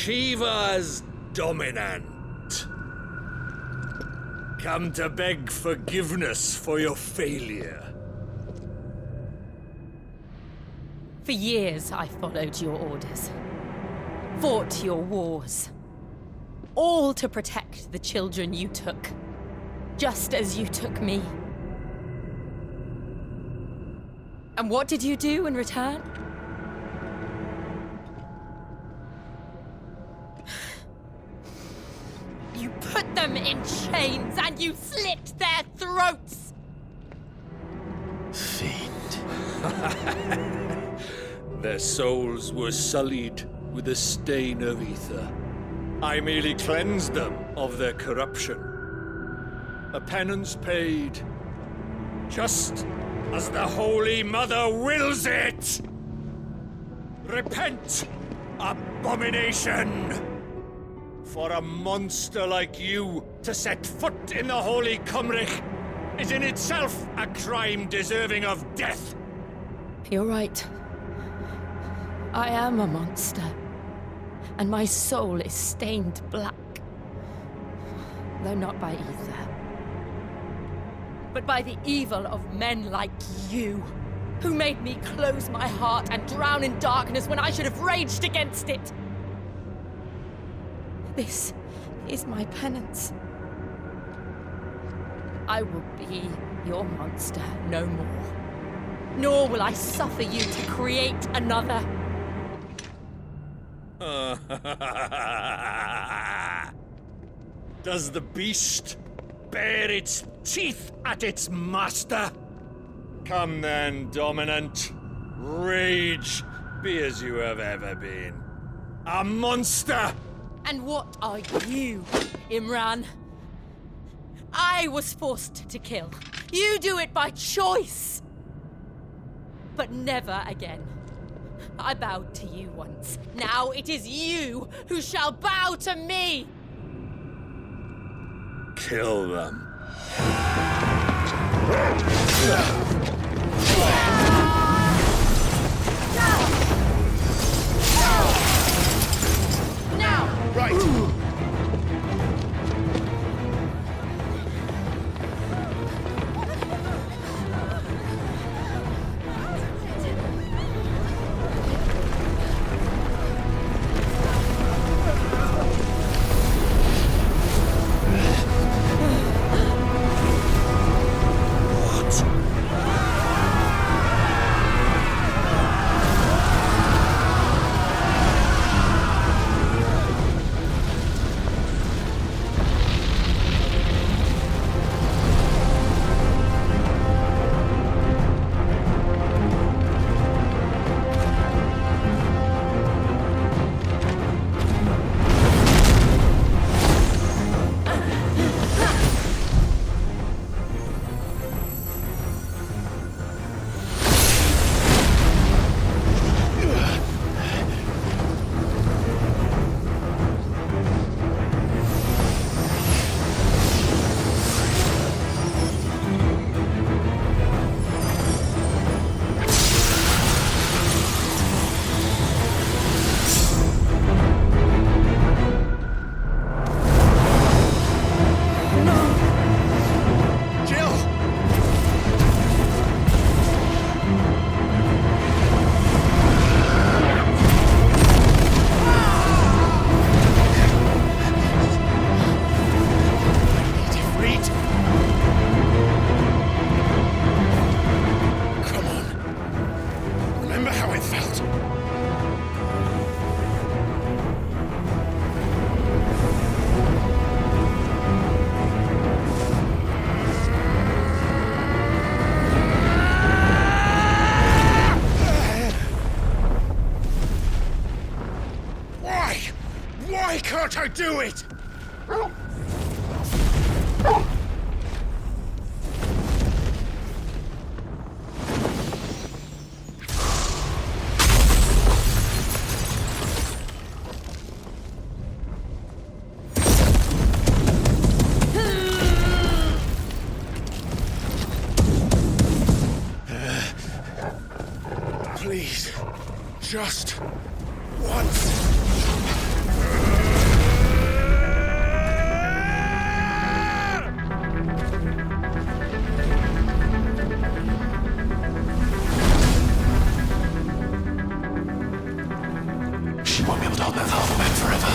Shiva's dominant. Come to beg forgiveness for your failure. For years I followed your orders, fought your wars, all to protect the children you took, just as you took me. And what did you do in return? You put them in chains and you slit their throats! Fiend. Their souls were sullied with the stain of ether. I merely cleansed them of their corruption. A penance paid, just as the Holy Mother wills it! Repent, abomination! For a monster like you to set foot in the Holy Cymric is in itself a crime deserving of death. You're right. I am a monster, and my soul is stained black. Though not by ether, but by the evil of men like you, who made me close my heart and drown in darkness when I should have raged against it. This is my penance. I will be your monster no more. Nor will I suffer you to create another. Does the beast bare its teeth at its master? Come then, dominant. Rage, be as you have ever been. A monster! And what are you, Imran? I was forced to kill. You do it by choice. But never again. I bowed to you once. Now it is you who shall bow to me! Kill them. Now! Right! do it! Please, just once. She won't be able to hold that half back forever.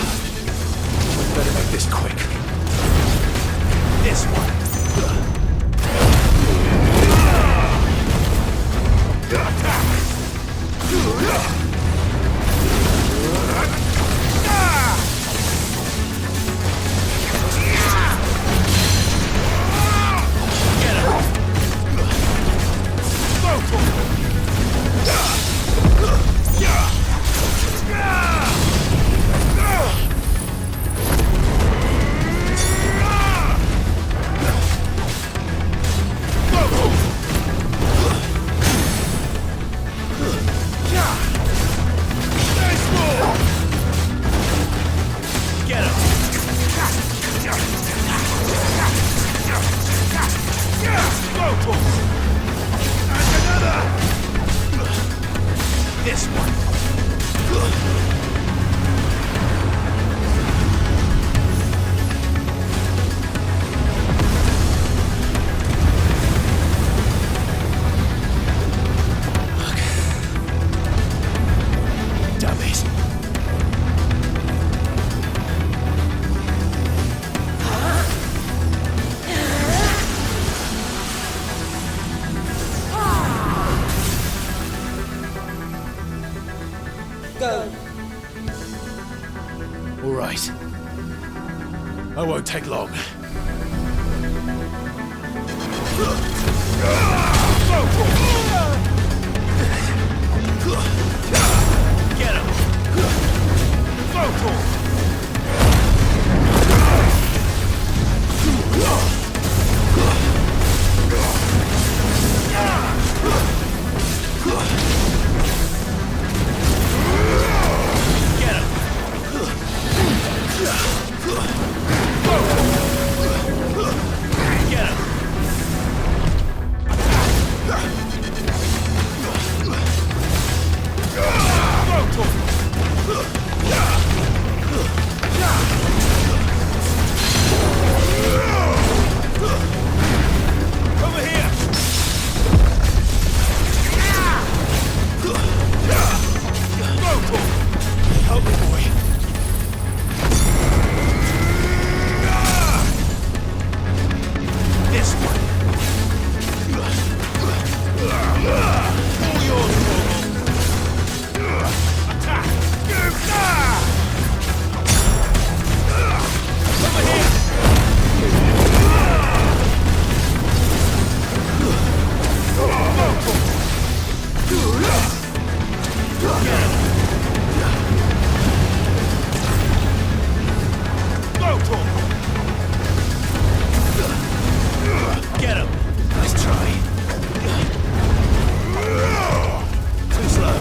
We better make this quick. This one. This one. Dummies. Go. All right. I won't take long. Get him! Get him! Nice try. Too slow.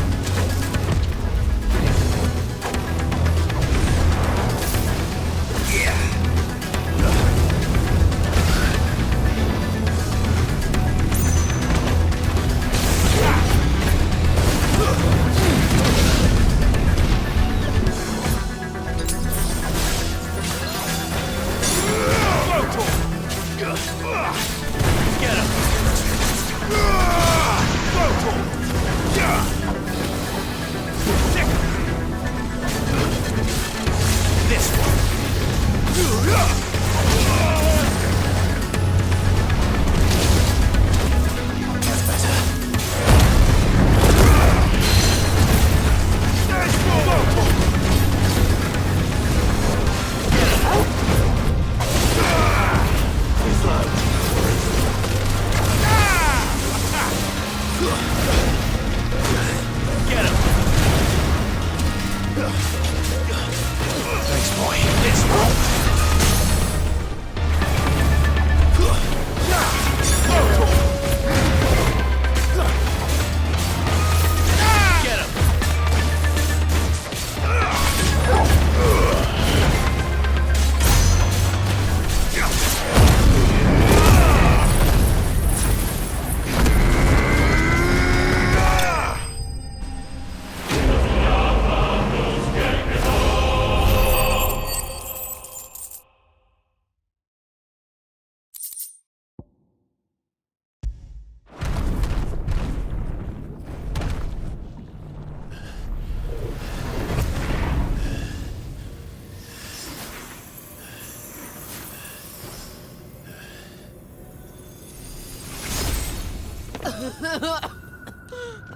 Thanks, boy. This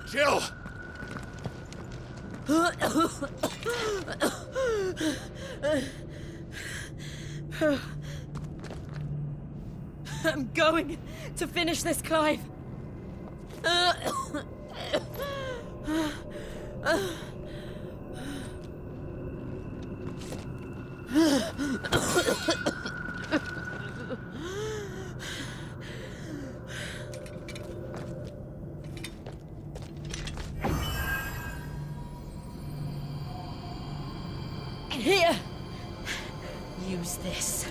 Jill! I'm going to finish this, Clive. Here! Use this.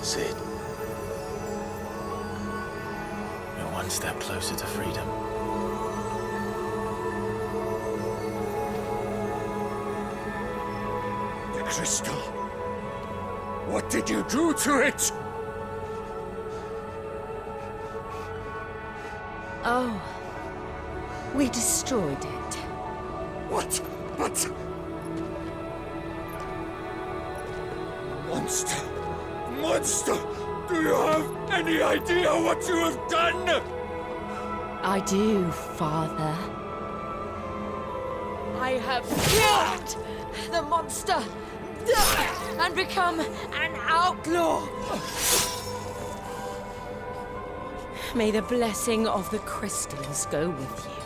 Sid. You're one step closer to freedom. The crystal. What did you do to it? Oh. We destroyed it. What? But... Monster! Monster! Do you have any idea what you have done? I do, Father. I have killed the monster and become an outlaw. May the blessing of the crystals go with you.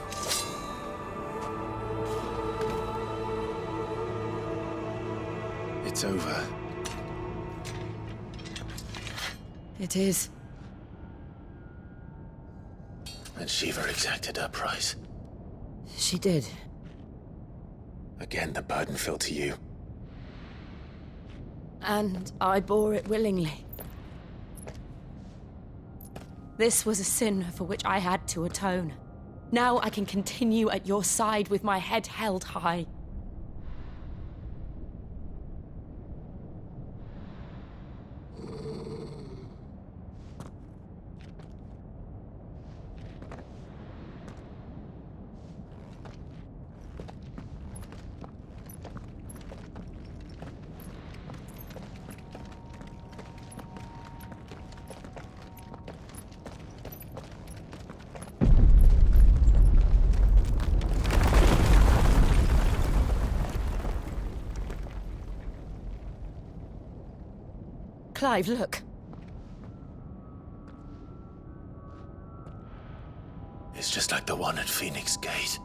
It's over. It is. And Shiva exacted her price. She did. Again, the burden fell to you. And I bore it willingly. This was a sin for which I had to atone. Now I can continue at your side with my head held high. Clive, look. It's just like the one at Phoenix Gate.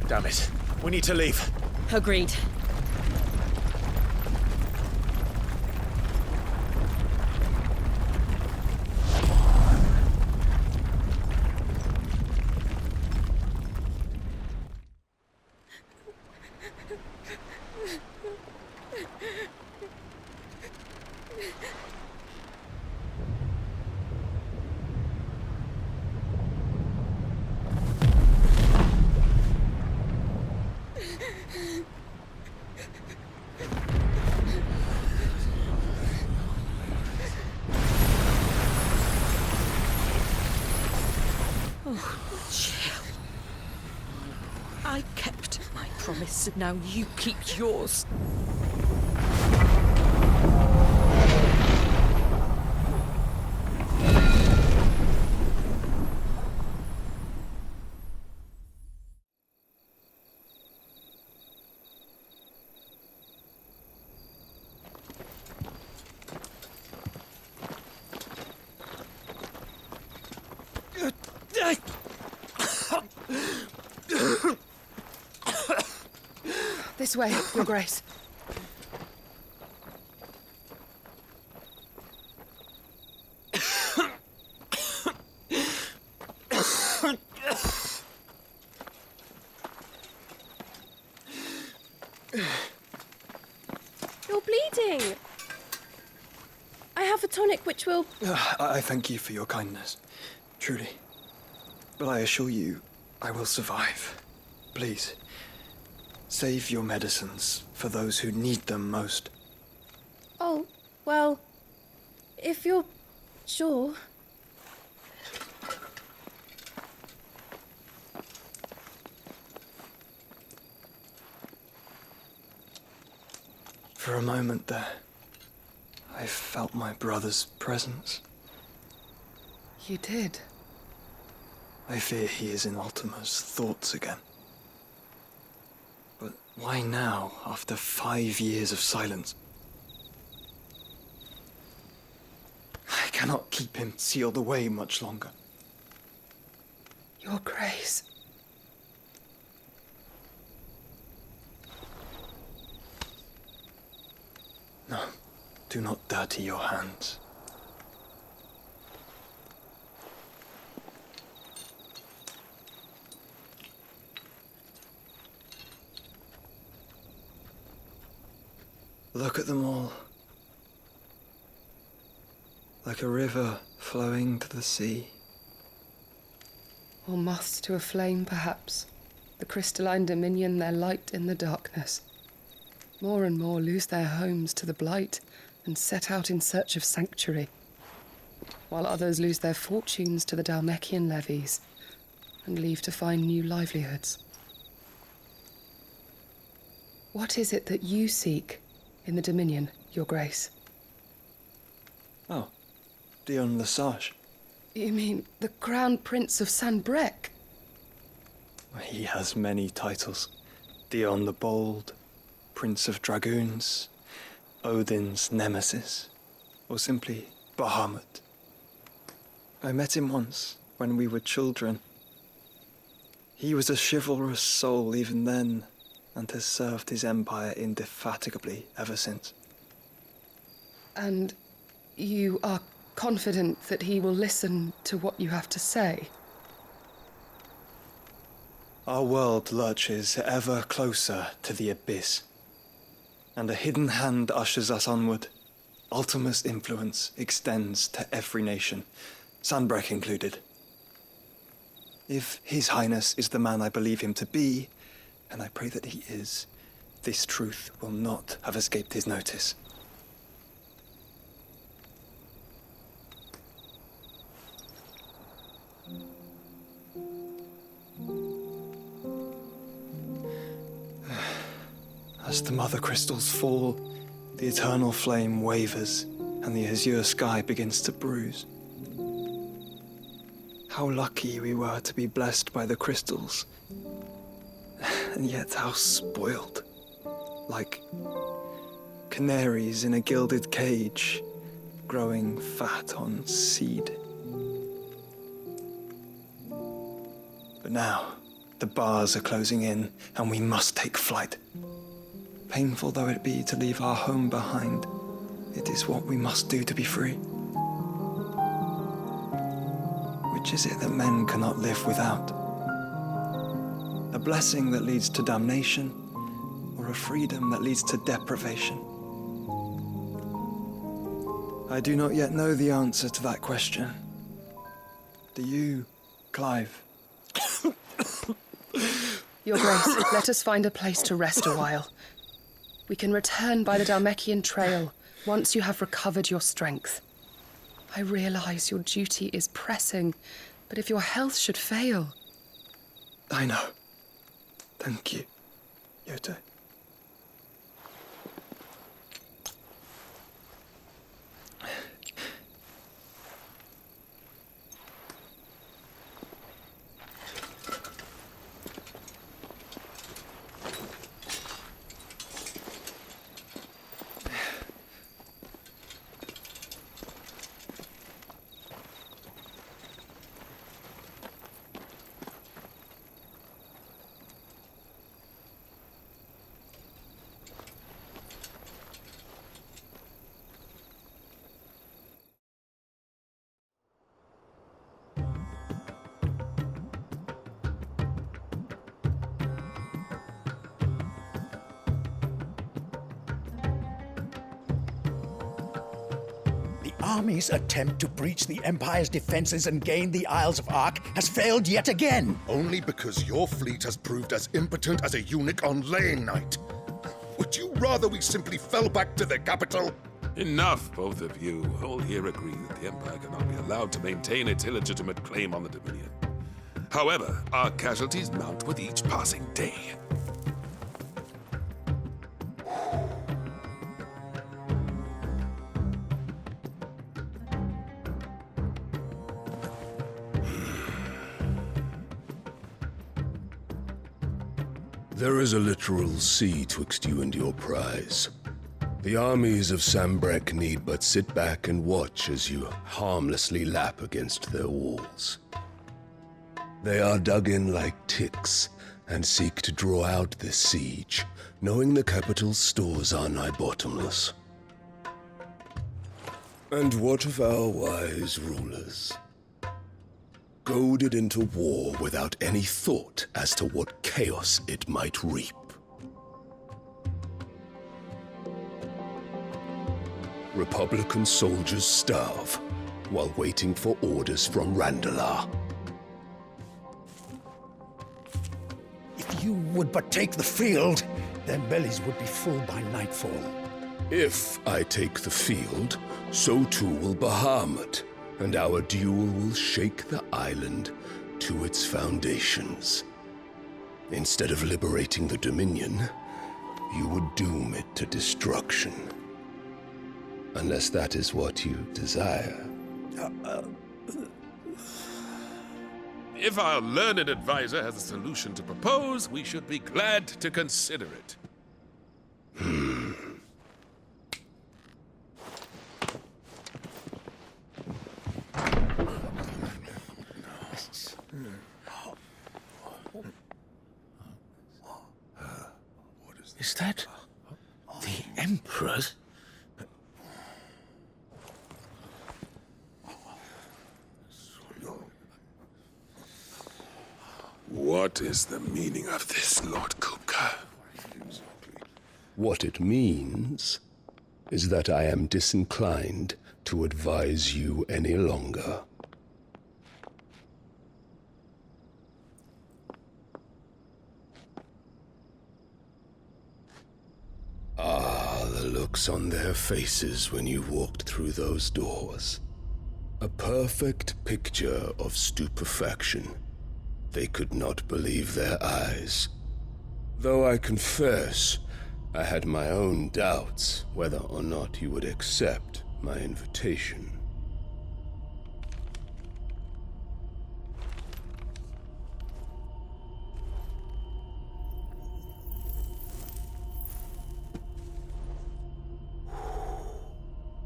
Damn it. We need to leave. Agreed. I kept my promise, and now you keep yours. This way, Your Grace. You're bleeding. I have a tonic which will... I thank you for your kindness, truly. But I assure you, I will survive. Please, save your medicines for those who need them most. Oh, well, if you're sure. For a moment there, I felt my brother's presence. You did? I fear he is in Ultima's thoughts again. But why now, after 5 years of silence? I cannot keep him sealed away much longer. Your Grace. No, do not dirty your hands. Look at them all. Like a river flowing to the sea. Or moths to a flame, perhaps. The crystalline dominion their light in the darkness. More and more lose their homes to the blight and set out in search of sanctuary, while others lose their fortunes to the Dhalmekian levies and leave to find new livelihoods. What is it that you seek in the Dominion, Your Grace? Oh, Dion Lesage. You mean the Crown Prince of Sanbrec? He has many titles. Dion the Bold, Prince of Dragoons, Odin's Nemesis, or simply Bahamut. I met him once, when we were children. He was a chivalrous soul even then, and has served his empire indefatigably ever since. And you are confident that he will listen to what you have to say? Our world lurches ever closer to the abyss, and a hidden hand ushers us onward. Ultima's influence extends to every nation, Sanbrec included. If His Highness is the man I believe him to be, and I pray that he is, this truth will not have escaped his notice. As the mother crystals fall, the eternal flame wavers, and the azure sky begins to bruise. How lucky we were to be blessed by the crystals, and yet how spoiled. Like canaries in a gilded cage, growing fat on seed. But now, the bars are closing in, and we must take flight. Painful though it be to leave our home behind, it is what we must do to be free. Which is it that men cannot live without? A blessing that leads to damnation, or a freedom that leads to deprivation? I do not yet know the answer to that question. Do you, Clive? Your Grace, let us find a place to rest a while. We can return by the Dhalmekian trail once you have recovered your strength. I realize your duty is pressing, but if your health should fail... I know. Thank you, Yote. army's attempt to breach the Empire's defenses and gain the Isles of Ark has failed yet again. Only because your fleet has proved as impotent as a eunuch on laying night. Would you rather we simply fell back to the capital? Enough, both of you. All here agree that the Empire cannot be allowed to maintain its illegitimate claim on the Dominion. However, our casualties mount with each passing day. There is a literal sea twixt you and your prize. The armies of Sambrek need but sit back and watch as you harmlessly lap against their walls. They are dug in like ticks and seek to draw out this siege, knowing the capital's stores are nigh bottomless. And what of our wise rulers? Goaded into war without any thought as to what chaos it might reap. Republican soldiers starve while waiting for orders from Randalar. If you would but take the field, their bellies would be full by nightfall. If I take the field, so too will Bahamut, and our duel will shake the island to its foundations. Instead of liberating the Dominion, you would doom it to destruction. Unless that is what you desire. If our learned advisor has a solution to propose, we should be glad to consider it. Is that the Emperor's? What is the meaning of this, Lord Kupka? What it means is that I am disinclined to advise you any longer. The looks on their faces when you walked through those doors. A perfect picture of stupefaction. They could not believe their eyes. Though I confess, I had my own doubts whether or not you would accept my invitation.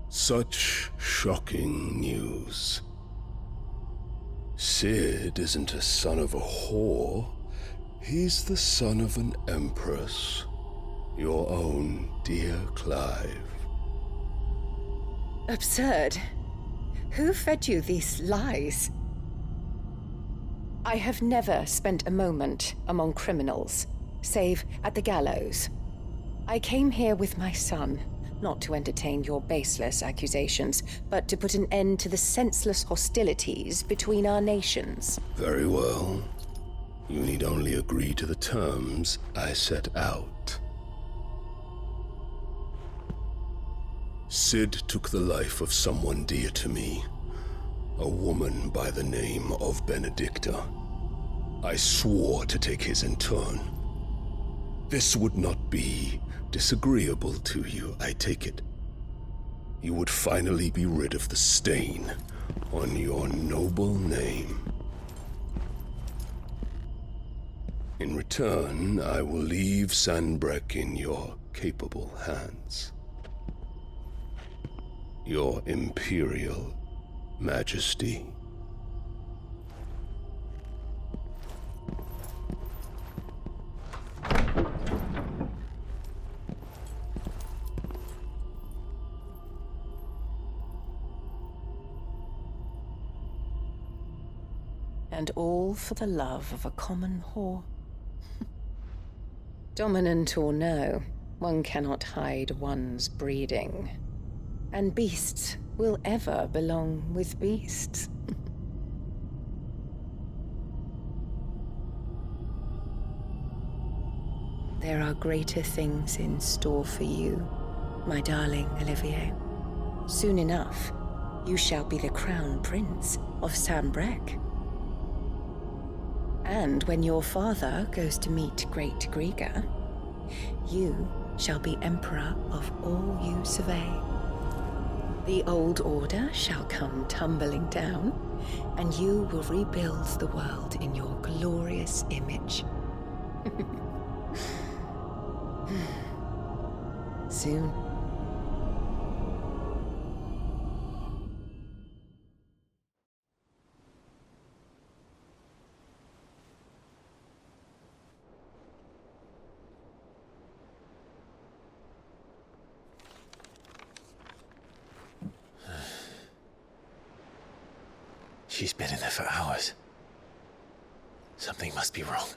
Such shocking news. Sid isn't a son of a whore. He's the son of an empress. Your own dear Clive. Absurd. Who fed you these lies? I have never spent a moment among criminals, save at the gallows. I came here with my son, not to entertain your baseless accusations, but to put an end to the senseless hostilities between our nations. Very well. You need only agree to the terms I set out. Sid took the life of someone dear to me, a woman by the name of Benedicta. I swore to take his in turn. This would not be disagreeable to you, I take it. You would finally be rid of the stain on your noble name. In return, I will leave Sanbrek in your capable hands. Your Imperial Majesty. And all for the love of a common whore. Dominant or no, one cannot hide one's breeding. And beasts will ever belong with beasts. There are greater things in store for you, my darling Olivier. Soon enough, you shall be the crown prince of Sambrec. And when your father goes to meet Great Griga, you shall be emperor of all you survey. The old order shall come tumbling down, and you will rebuild the world in your glorious image. Soon. She's been in there for hours. Something must be wrong.